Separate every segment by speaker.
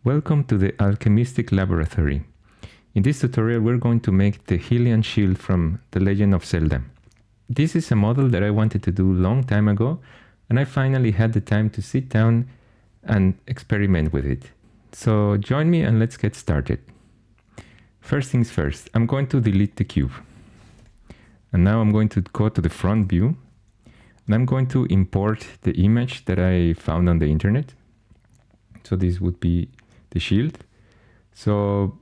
Speaker 1: Welcome to the Alchemistic Laboratory. In this tutorial we're going to make the Hylian Shield from The Legend of Zelda. This is a model that I wanted to do a long time ago, and I finally had the time to sit down and experiment with it. So join me and let's get started. First things first, I'm going to delete the cube. And now I'm going to go to the front view, and I'm going to import the image that I found on the internet. So this would be the shield. So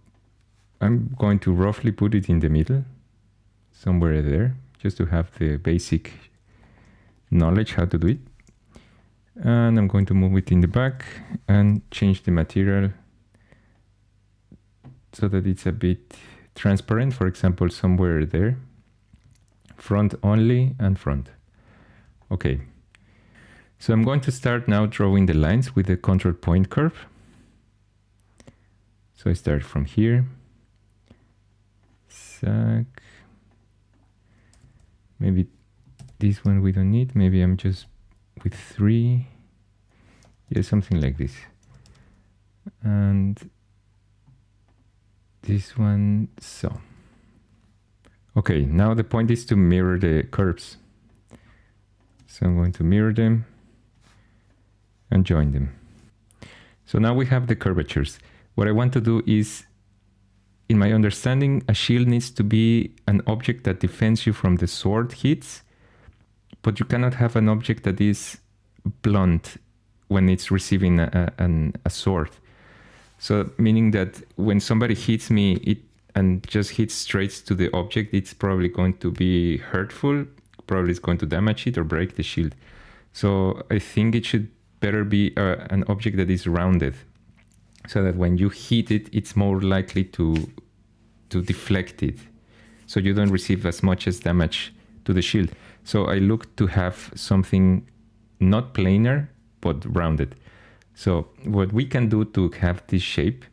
Speaker 1: I'm going to roughly put it in the middle, somewhere there, just to have the basic knowledge how to do it. And I'm going to move it in the back and change the material so that it's a bit transparent, for example, somewhere there. Front only and front. Okay. So I'm going to start now drawing the lines with the control point curve. So I start from here. Zack. Maybe this one we don't need. Maybe I'm just with 3. Yeah, something like this. And this one, so. Okay, now the point is to mirror the curves. So I'm going to mirror them and join them. So now we have the curvatures. What I want to do is, in my understanding, a shield needs to be an object that defends you from the sword hits, but you cannot have an object that is blunt when it's receiving a sword. So meaning that when somebody hits me and just hits straight to the object, it's probably going to be hurtful, probably it's going to damage it or break the shield. So I think it should better be an object that is rounded, so that when you hit it, it's more likely to deflect it, so you don't receive as much as damage to the shield. So I look to have something not planar, but rounded. So what we can do to have this shape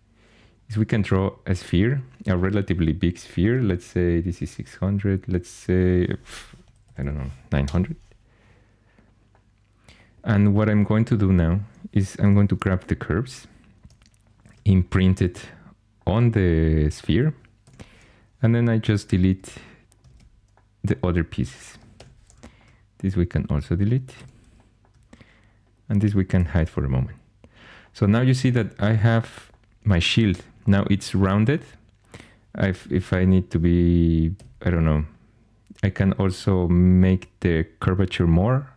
Speaker 1: is we can draw a sphere, a relatively big sphere. Let's say this is 600, let's say, I don't know, 900. And what I'm going to do now is I'm going to grab the curves, imprint it on the sphere, and then I just delete the other pieces. This we can also delete, and this we can hide for a moment. So now you see that I have my shield. Now it's rounded. If I need to be, I don't know, I can also make the curvature more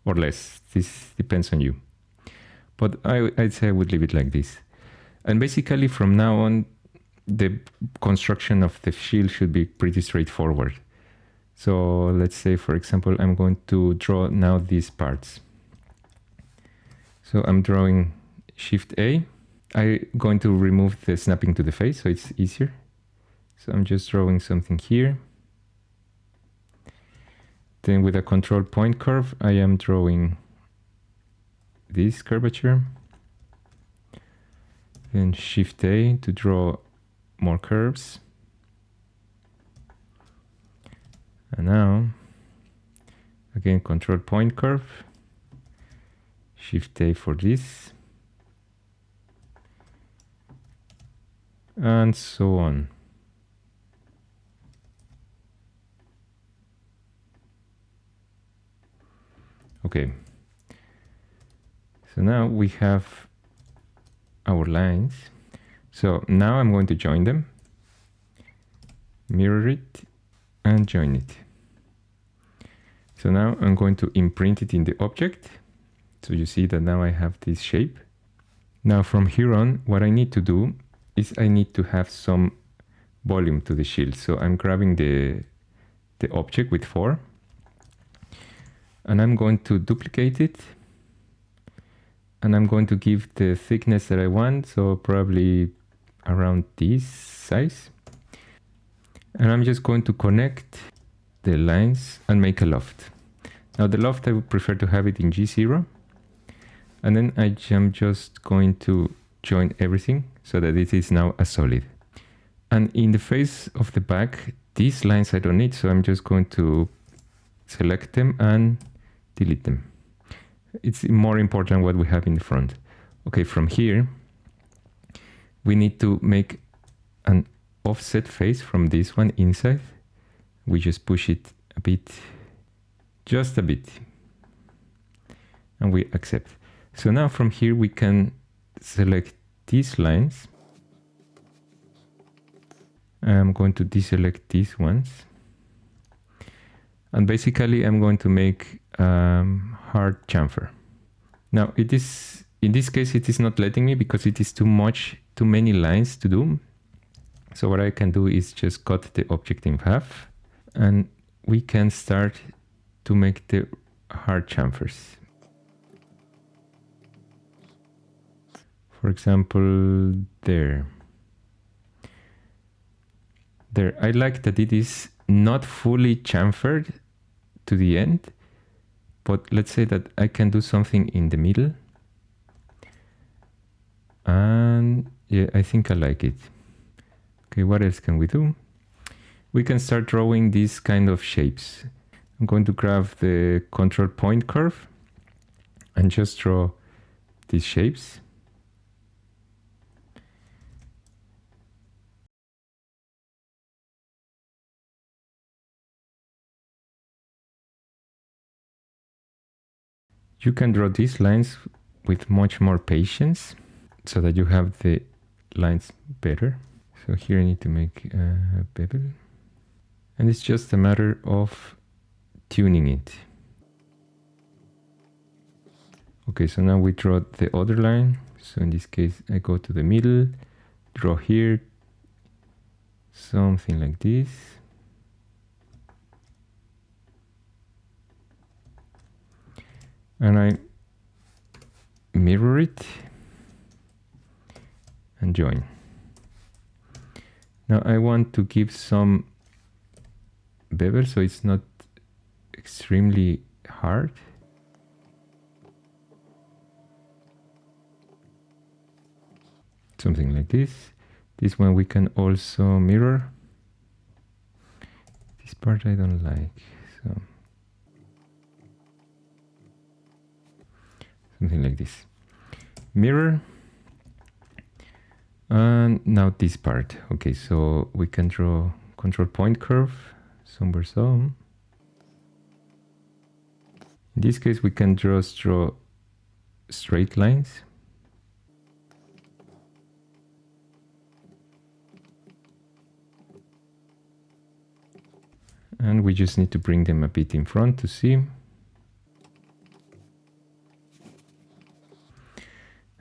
Speaker 1: or less. This depends on you. But I'd say I would leave it like this. And basically from now on, the construction of the shield should be pretty straightforward. So let's say, for example, I'm going to draw now these parts. So I'm drawing Shift A. I'm going to remove the snapping to the face so it's easier. So I'm just drawing something here. Then with a control point curve, I am drawing this curvature. Then Shift A to draw more curves. And now, again, control point curve. Shift A for this. And so on. Okay. So now we have our lines. So now I'm going to join them, mirror it, and join it. So now I'm going to imprint it in the object. So you see that now I have this shape. Now from here on, what I need to do is I need to have some volume to the shield. So I'm grabbing the object with 4, and I'm going to duplicate it, and I'm going to give the thickness that I want, so probably around this size. And I'm just going to connect the lines and make a loft. Now the loft, I would prefer to have it in G0. And then I am just going to join everything so that it is now a solid. And in the face of the back, these lines I don't need, so I'm just going to select them and delete them. It's more important what we have in the front. Okay, from here, we need to make an offset face from this one inside. We just push it a bit, just a bit, and we accept. So now from here we can select these lines. I'm going to deselect these ones. And basically I'm going to make hard chamfer. Now it is, in this case it is not letting me because it is too many lines to do. So what I can do is just cut the object in half, and we can start to make the hard chamfers. For example, there. I like that it is not fully chamfered to the end, but let's say that I can do something in the middle. And yeah, I think I like it. Okay, what else can we do? We can start drawing these kind of shapes. I'm going to grab the control point curve and just draw these shapes. You can draw these lines with much more patience so that you have the lines better. So here I need to make a bevel. And it's just a matter of tuning it. Okay, so now we draw the other line. So in this case, I go to the middle, draw here, something like this. And I mirror it and join. Now I want to give some bevel so it's not extremely hard. Something like this. This one we can also mirror. This part I don't like, so something like this. Mirror. And now this part. Okay, so we can draw control point curve somewhere so. In this case we can draw straight lines. And we just need to bring them a bit in front to see.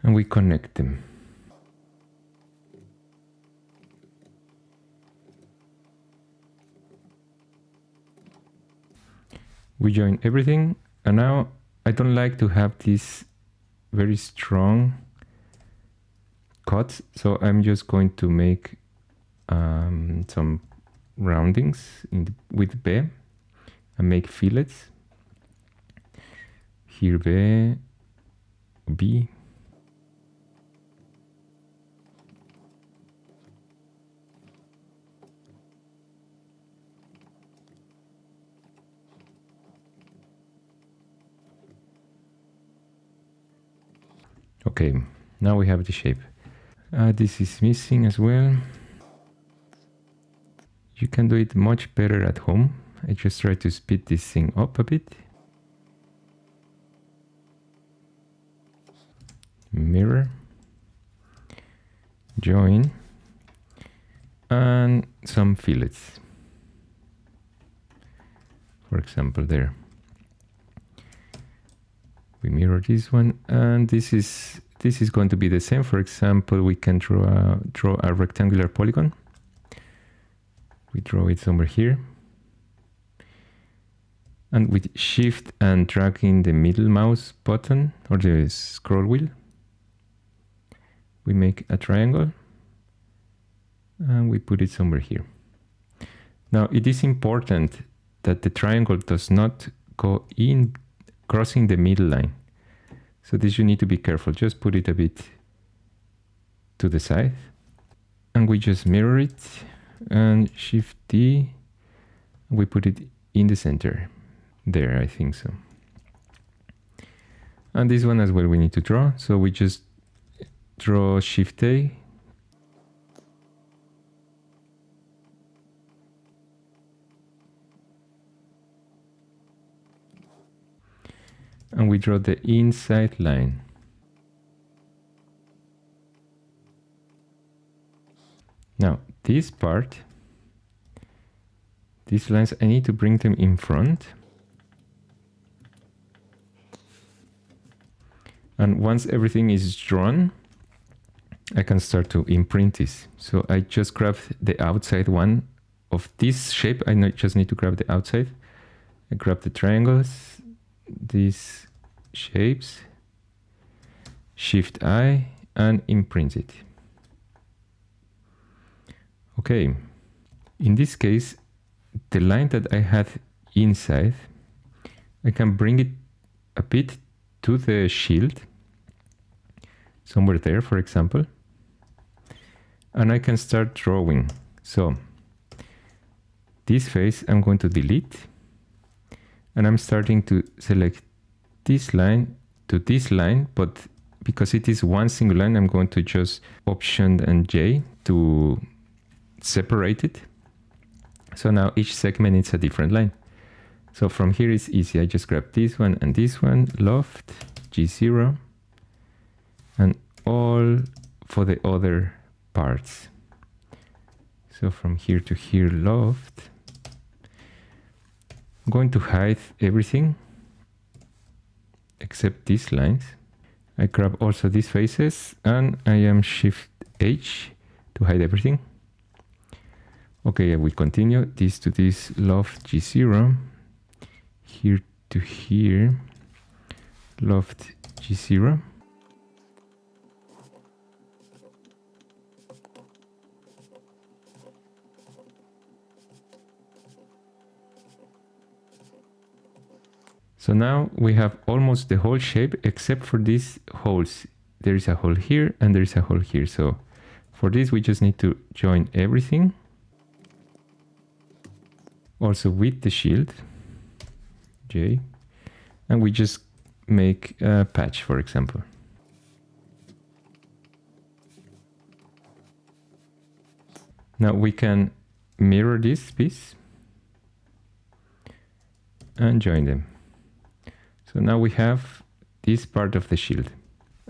Speaker 1: And we connect them. We join everything, and now I don't like to have these very strong cuts, so I'm just going to make some roundings with B and make fillets. Here B. Okay, now we have the shape. This is missing as well. You can do it much better at home. I just try to speed this thing up a bit. Mirror. Join. And some fillets. For example, there. We mirror this one, and this is going to be the same. For example, we can draw a rectangular polygon. We draw it somewhere here, and with shift and dragging the middle mouse button or the scroll wheel, we make a triangle and we put it somewhere here. Now it is important that the triangle does not go in crossing the middle line. So this you need to be careful. Just put it a bit to the side. And we just mirror it and Shift D. We put it in the center. There, I think so. And this one as well we need to draw. So we just draw Shift A, and we draw the inside line. Now this part, these lines, I need to bring them in front. And once everything is drawn, I can start to imprint this. So I just grab the outside one of this shape. Just need to grab the outside. I grab the triangles, these shapes, Shift I, and imprint it. Okay, in this case, the line that I had inside, I can bring it a bit to the shield, somewhere there, for example, and I can start drawing. So this face I'm going to delete, and I'm starting to select this line to this line, but because it is one single line, I'm going to just Option and J to separate it. So now each segment is a different line. So from here it's easy. I just grab this one and this one, loft, G0, and all for the other parts. So from here to here, loft. I'm going to hide everything except these lines. I grab also these faces, and I am Shift H to hide everything. Okay, I will continue this to this, loft G0, here to here, loft G0. So now we have almost the whole shape except for these holes. There is a hole here and there is a hole here. So for this we just need to join everything. Also with the shield, J, and we just make a patch, for example. Now we can mirror this piece and join them. So now we have this part of the shield,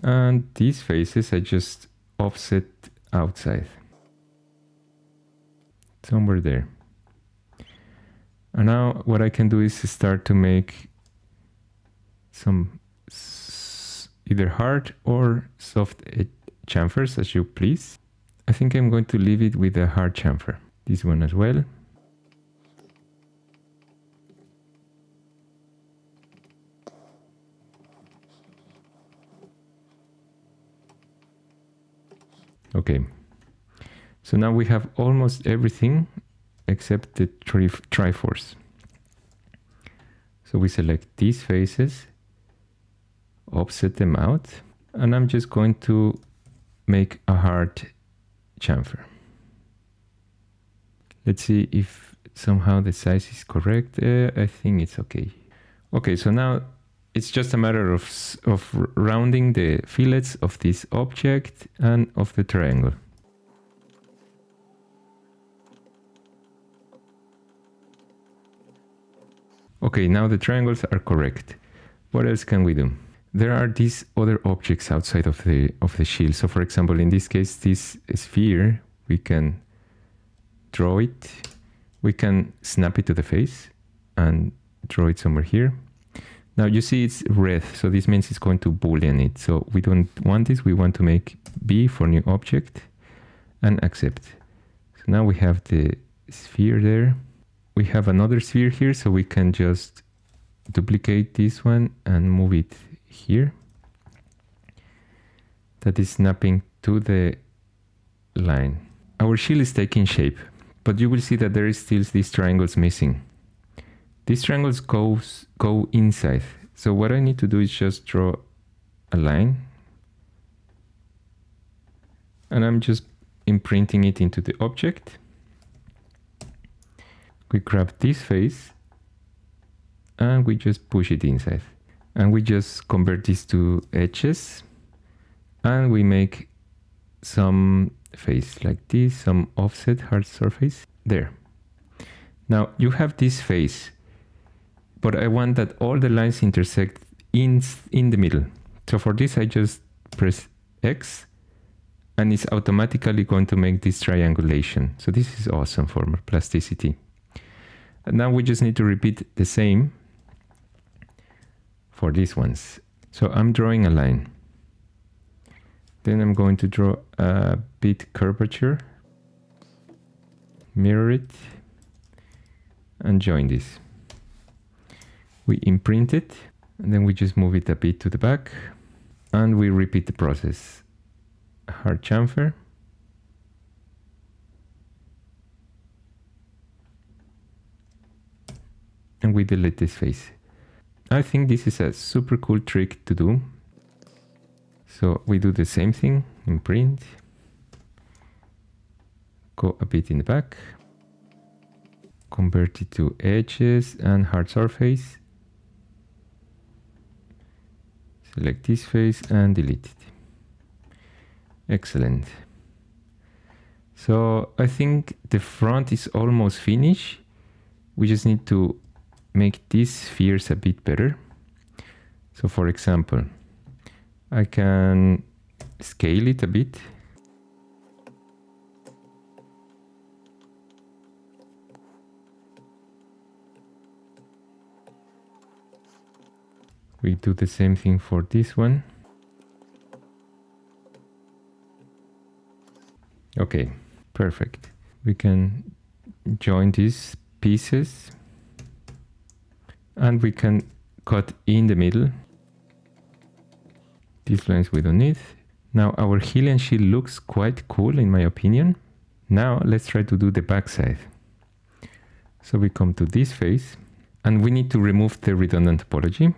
Speaker 1: and these faces I just offset outside, somewhere there. And now what I can do is start to make some either hard or soft chamfers as you please. I think I'm going to leave it with a hard chamfer. This one as well. Okay, so now we have almost everything except the Triforce. So we select these faces, offset them out, and I'm just going to make a hard chamfer. Let's see if somehow the size is correct. I think it's okay. Okay, so now it's just a matter of rounding the fillets of this object and of the triangle. Okay, now the triangles are correct. What else can we do? There are these other objects outside of the shield. So for example, in this case, this sphere, we can draw it. We can snap it to the face and draw it somewhere here. Now you see it's red, so this means it's going to boolean it. So we don't want this, we want to make B for new object and accept. So now we have the sphere there. We have another sphere here, so we can just duplicate this one and move it here. That is snapping to the line. Our shield is taking shape, but you will see that there is still these triangles missing. These triangles go inside. So what I need to do is just draw a line. And I'm just imprinting it into the object. We grab this face and we just push it inside. And we just convert these to edges. And we make some face like this, some offset hard surface there. Now you have this face, but I want that all the lines intersect in the middle. So for this, I just press X and it's automatically going to make this triangulation. So this is awesome for plasticity. And now we just need to repeat the same for these ones. So I'm drawing a line. Then I'm going to draw a bit curvature, mirror it, and join this. We imprint it, and then we just move it a bit to the back, and we repeat the process. Hard chamfer. And we delete this face. I think this is a super cool trick to do. So we do the same thing, imprint, go a bit in the back, convert it to edges and hard surface, select this face and delete it. Excellent. So I think the front is almost finished. We just need to make these spheres a bit better. So for example, I can scale it a bit. We do the same thing for this one. Okay, perfect. We can join these pieces and we can cut in the middle. These lines we don't need. Now our Hylian Shield looks quite cool in my opinion. Now let's try to do the backside. So we come to this face and we need to remove the redundant topology.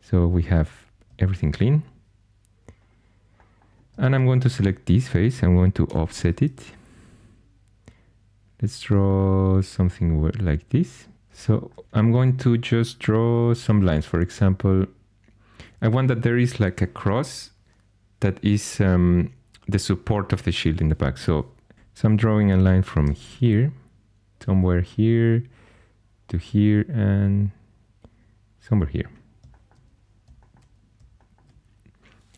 Speaker 1: So we have everything clean. And I'm going to select this face. I'm going to offset it. Let's draw something like this. So I'm going to just draw some lines. For example, I want that there is like a cross that is the support of the shield in the back. So I'm drawing a line from here, somewhere here to here and somewhere here.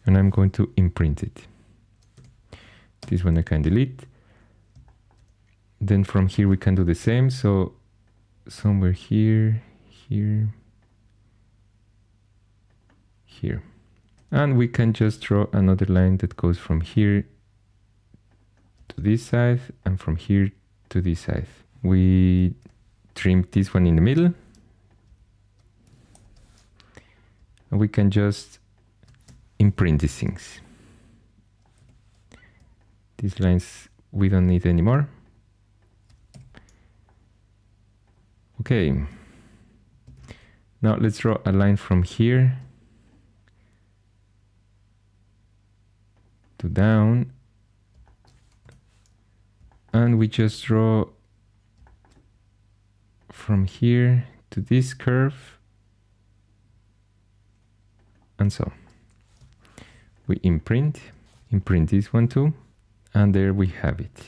Speaker 1: And I'm going to imprint it. This one I can delete. Then from here we can do the same. So somewhere here, here, here. And we can just draw another line that goes from here to this side and from here to this side. We trim this one in the middle. And we can just imprint these things. These lines we don't need anymore. Okay. Now let's draw a line from here to down. And we just draw from here to this curve. And so. We imprint this one too, and there we have it.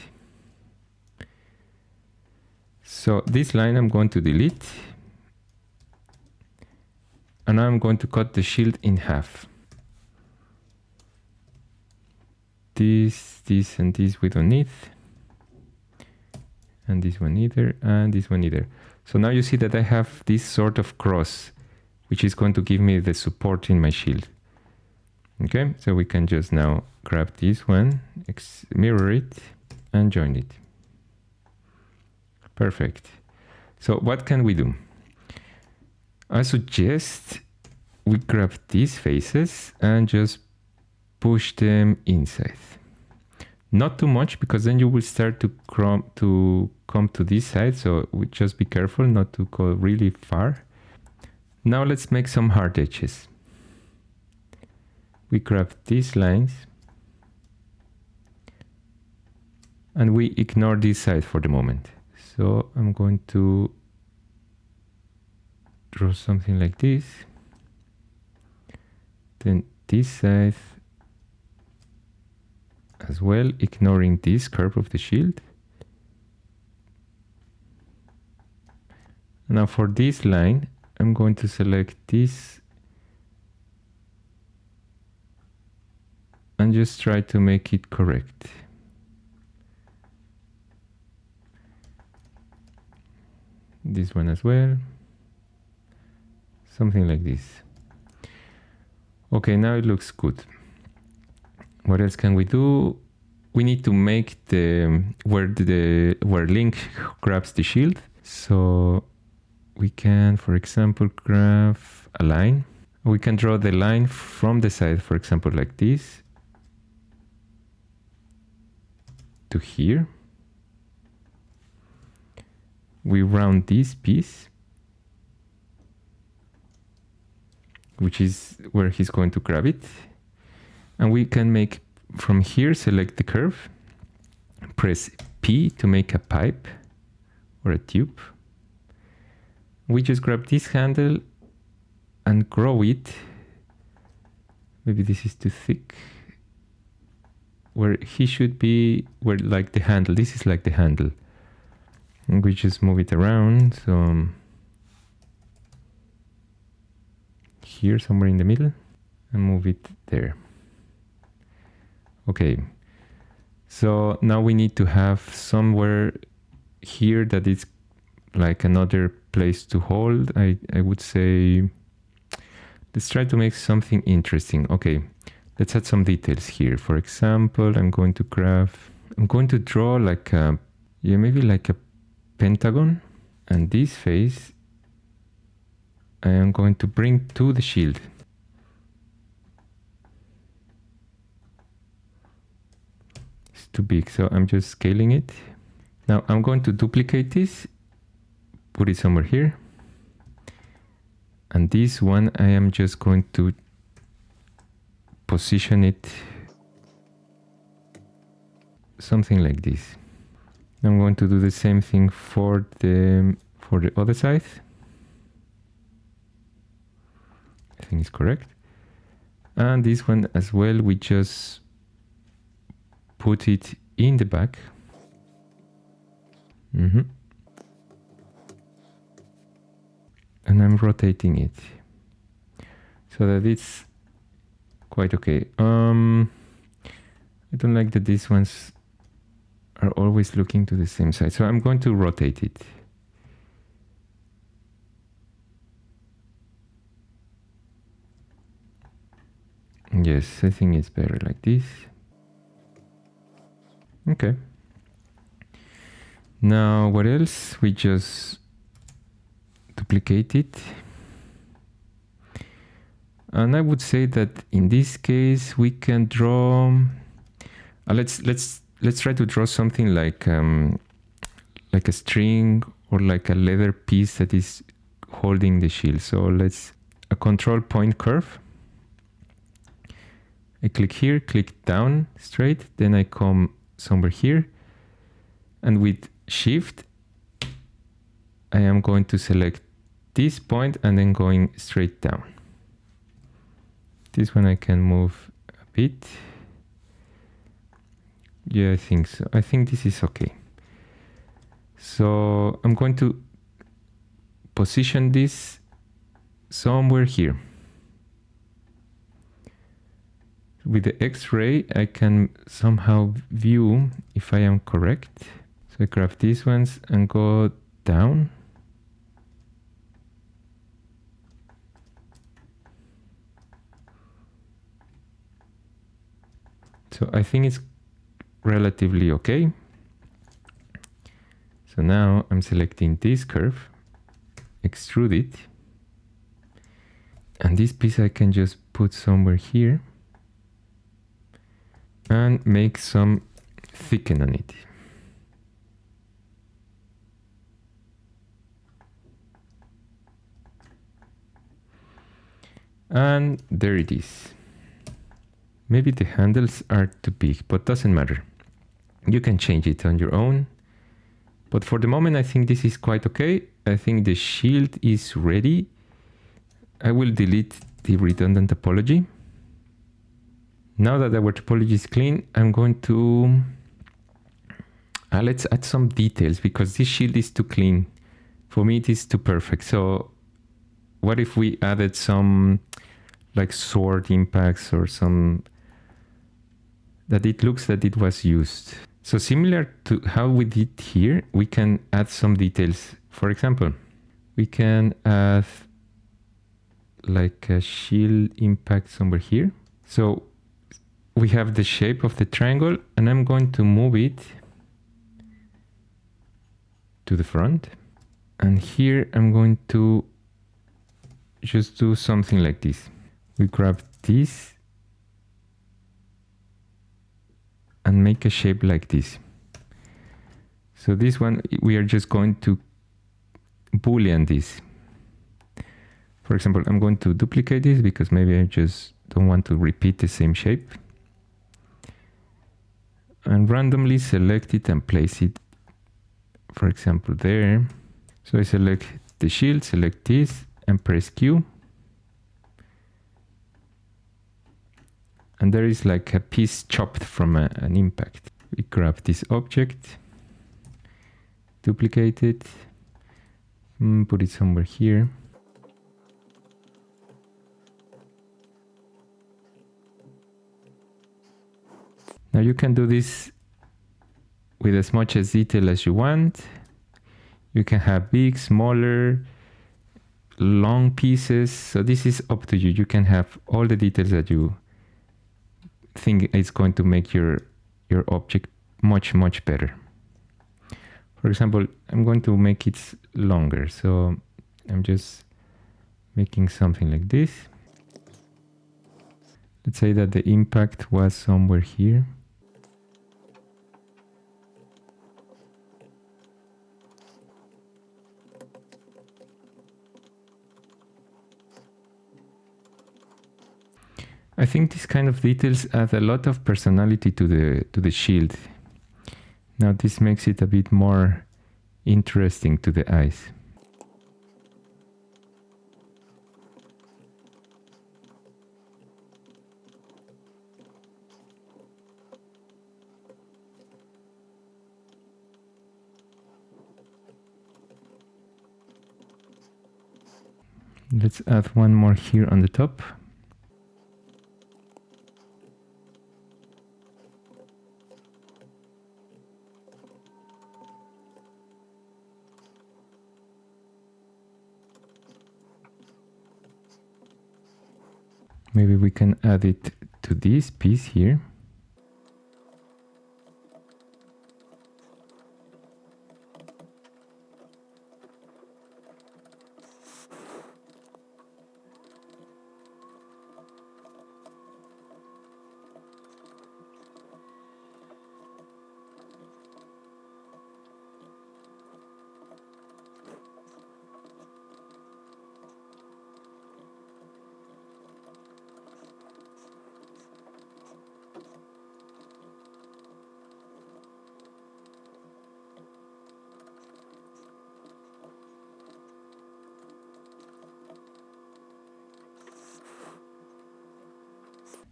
Speaker 1: So this line I'm going to delete, and I'm going to cut the shield in half. This, and this we don't need, and this one either, and this one either. So now you see that I have this sort of cross, which is going to give me the support in my shield. Okay, so we can just now grab this one, mirror it, and join it. Perfect. So what can we do? I suggest we grab these faces and just push them inside. Not too much, because then you will start to come to this side, so we just be careful not to go really far. Now let's make some hard edges. We grab these lines and we ignore this side for the moment. So I'm going to draw something like this. Then this side as well, ignoring this curve of the shield. Now for this line, I'm going to select this and just try to make it correct. This one as well. Something like this. Okay, now it looks good. What else can we do? We need to make the where Link grabs the shield. So we can, for example, grab a line. We can draw the line from the side, for example, like this to here. We round this piece, which is where he's going to grab it. And we can make from here, select the curve, press P to make a pipe or a tube. We just grab this handle and grow it. Maybe this is too thick. Where he should be, where like the handle, this is like the handle. And we just move it around, so here somewhere in the middle, and move it there. Okay, so now we need to have somewhere here that is like another place to hold. I would say, let's try to make something interesting. Okay, let's add some details here. For example, I'm going to draw like a, yeah, maybe like a pentagon, and this face I am going to bring to the shield. It's too big, so I'm just scaling it. Now I'm going to duplicate this, put it somewhere here, and this one I am just going to position it something like this. I'm going to do the same thing for the other side. I think it's correct. And this one as well, we just put it in the back. And I'm rotating it so that it's quite okay. I don't like that these ones are always looking to the same side, so I'm going to rotate it. Yes, I think it's better like this. Okay. Now what else? We just duplicate it. And I would say that in this case we can draw. Let's try to draw something like a string or like a leather piece that is holding the shield. So let's a control point curve. I click here, click down straight, then I come somewhere here, and with Shift I am going to select this point and then going straight down. This one I can move a bit. Yeah, I think so. I think this is okay. So I'm going to position this somewhere here. With the X-ray, I can somehow view if I am correct. So I grab these ones and go down. So I think it's relatively okay. So now I'm selecting this curve, extrude it, and this piece I can just put somewhere here and make some thicken on it. And there it is. Maybe the handles are too big, but doesn't matter. You can change it on your own. But for the moment, I think this is quite okay. I think the shield is ready. I will delete the redundant topology. Now that our topology is clean, I'm going to... let's add some details because this shield is too clean. For me, it is too perfect. So what if we added some like sword impacts or some that it looks that it was used. So similar to how we did here, we can add some details. For example, we can add like a shield impact somewhere here. So we have the shape of the triangle, and I'm going to move it to the front. And here I'm going to just do something like this. We grab this and make a shape like this. So this one, we are just going to boolean this. For example, I'm going to duplicate this because maybe I just don't want to repeat the same shape. And randomly select it and place it, for example, there. So I select the shield, select this, and press Q. And there is like a piece chopped from an impact. We grab this object, duplicate it, put it somewhere here. Now you can do this with as much as detail as you want. You can have big, smaller, long pieces. So this is up to you. You can have all the details that you think is going to make your object much, much better. For example, I'm going to make it longer. So I'm just making something like this. Let's say that the impact was somewhere here. I think these kind of details add a lot of personality to the shield. Now this makes it a bit more interesting to the eyes. Let's add one more here on the top. Maybe we can add it to this piece here.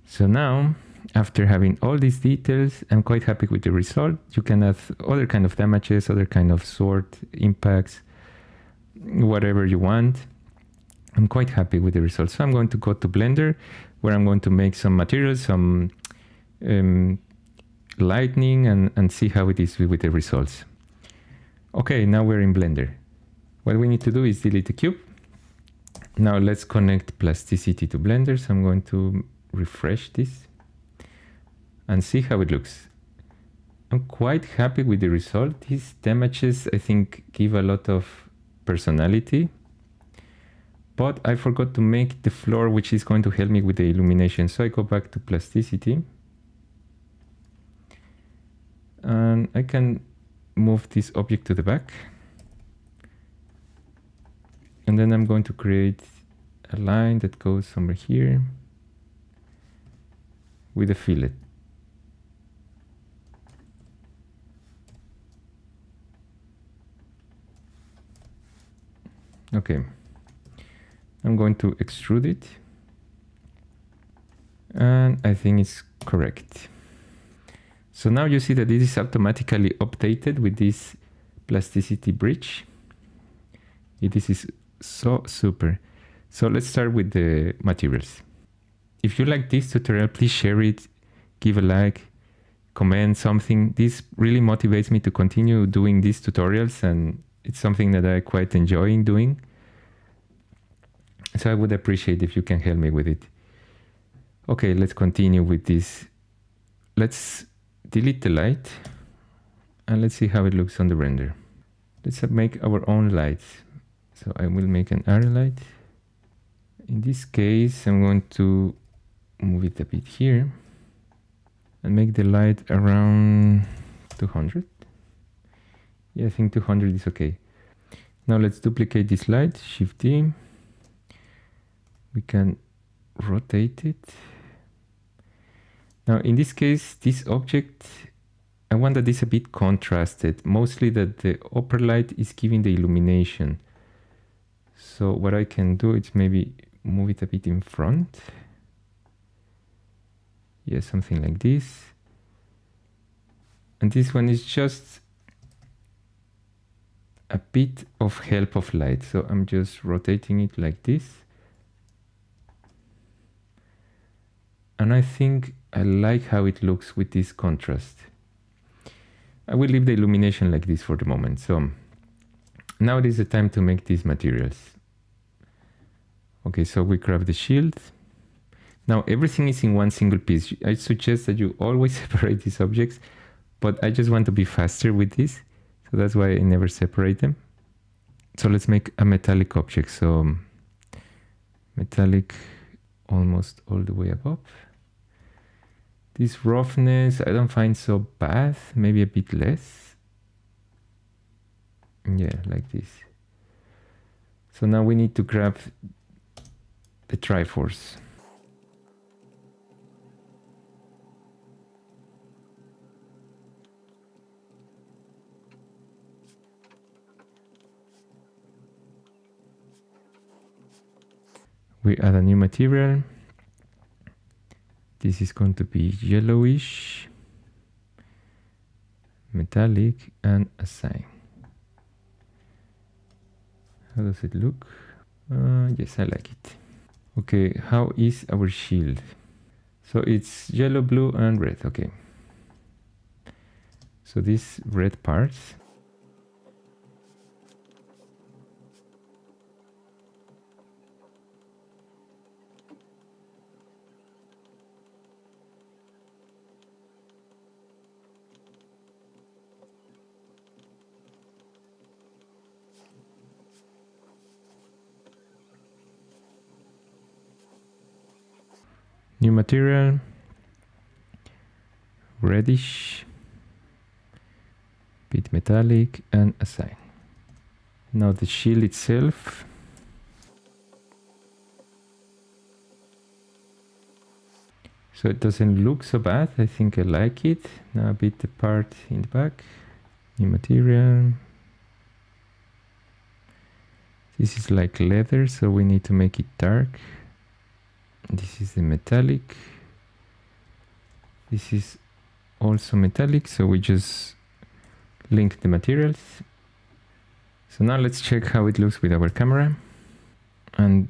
Speaker 1: So now, after having all these details, I'm quite happy with the result. You can add other kind of damages, other kind of sword impacts, whatever you want. I'm quite happy with the result. So I'm going to go to Blender, where I'm going to make some materials, some lightning, and see how it is with the results. Okay, now we're in Blender. What we need to do is delete the cube. Now let's connect Plasticity to Blender. So I'm going to refresh this and see how it looks. I'm quite happy with the result. These damages, I think, give a lot of personality, but I forgot to make the floor, which is going to help me with the illumination. So I go back to Plasticity and I can move this object to the back, and then I'm going to create a line that goes somewhere here with a fillet. Okay, I'm going to extrude it, and I think it's correct. So now you see that this is automatically updated with this plasticity bridge. This is so super. So let's start with the materials. If you like this tutorial, please share it, give a like, comment something. This really motivates me to continue doing these tutorials, and it's something that I quite enjoy doing. So I would appreciate if you can help me with it. Okay, let's continue with this. Let's delete the light and let's see how it looks on the render. Let's make our own lights. So I will make an area light. In this case, I'm going to move it a bit here and make the light around 200. Yeah, I think 200 is okay. Now let's duplicate this light, Shift D. We can rotate it. Now in this case, this object, I want that it's a bit contrasted, mostly that the upper light is giving the illumination. So what I can do is maybe move it a bit in front. Yeah, something like this. And this one is just a bit of help of light. So I'm just rotating it like this. And I think I like how it looks with this contrast. I will leave the illumination like this for the moment. So now it is the time to make these materials. Okay, so we grab the shield. Now everything is in one single piece. I suggest that you always separate these objects, but I just want to be faster with this. So that's why I never separate them. So let's make a metallic object. So metallic almost all the way above. This roughness I don't find so bad, maybe a bit less. Yeah, like this. So now we need to grab the Triforce. We add a new material. This is going to be yellowish, metallic, and assign. How does it look? Yes, I like it. Okay, how is our shield? So it's yellow, blue, and red. Okay. So these red parts. New material, reddish, bit metallic, and assign. Now the shield itself. So it doesn't look so bad. I think I like it. Now a bit the part in the back. New material. This is like leather, so we need to make it dark. This is the metallic. This is also metallic, so we just link the materials. So now let's check how it looks with our camera. And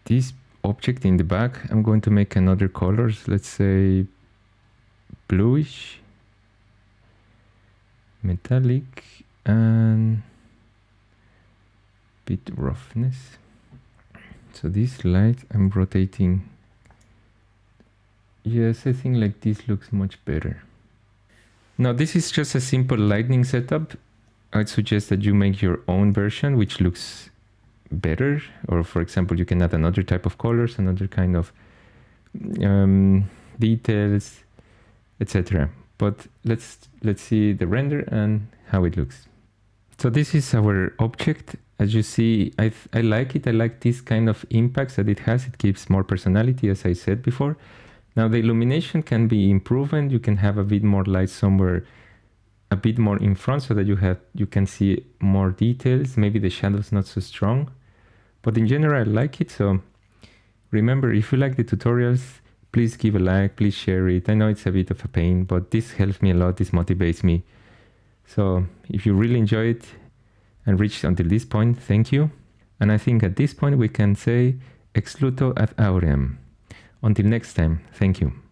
Speaker 1: this object in the back, I'm going to make another colors. Let's say bluish, metallic, and bit roughness. So this light I'm rotating. Yes, I think like this looks much better. Now this is just a simple lighting setup. I'd suggest that you make your own version which looks better, or for example you can add another type of colors, another kind of details, etc. But let's see the render and how it looks. So this is our object. As you see, I like it. I like this kind of impacts that it has. It gives more personality, as I said before. Now the illumination can be improved. You can have a bit more light somewhere, a bit more in front, so that you can see more details. Maybe the shadow's not so strong, but in general I like it. So remember, if you like the tutorials, please give a like, please share it. I know it's a bit of a pain, but this helps me a lot. This motivates me. So if you really enjoy it and reached until this point, thank you. And I think at this point we can say Ex luto ad auream. Until next time, thank you.